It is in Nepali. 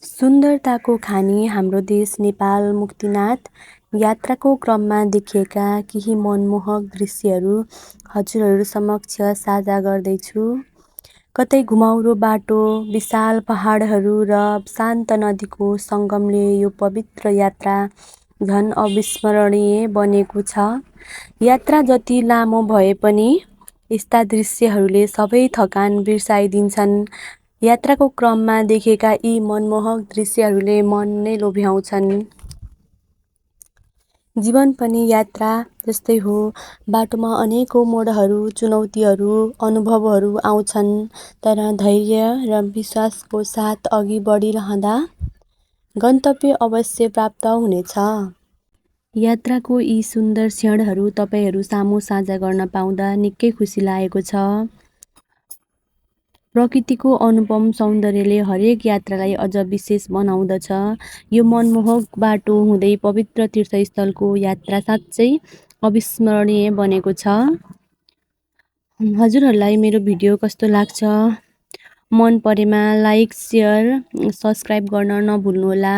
सुन्दरताको खानी हाम्रो देश नेपाल मुक्तिनाथ यात्राको क्रममा देखिएका केही मनमोहक दृश्यहरू हजुरहरू समक्ष साझा गर्दैछु। कतै घुमाउरो बाटो, विशाल पहाडहरू र शान्त नदीको सङ्गमले यो पवित्र यात्रा झन् अविस्मरणीय बनेको छ। यात्रा जति लामो भए पनि यस्ता दृश्यहरूले सबै थकान बिर्साइदिन्छन्। यात्राको क्रममा देखेका यी मनमोहक दृश्यहरूले मन नै लोभ्याउँछन्। जीवन पनि यात्रा जस्तै हो। बाटोमा अनेकौं मोडहरू, चुनौतीहरू, अनुभवहरू आउँछन्। तर धैर्य र विश्वासको साथ अघि बढिरहँदा गन्तव्य अवश्य प्राप्त हुनेछ। यात्राको यी सुन्दर क्षणहरू तपाईहरू सामु साझा गर्न पाउँदा निकै खुसी लागेको छ। प्रकृतिको अनुपम सौन्दर्यले हरेक यात्रालाई अझ विशेष बनाउँदछ। यो मनमोहक बाटो हुँदै पवित्र तीर्थस्थलको यात्रा साँच्चै अविस्मरणीय बनेको छ। हजुरहरूलाई मेरो भिडियो कस्तो लाग्छ? मन परेमा लाइक, सेयर, सब्सक्राइब गर्न नभुल्नुहोला।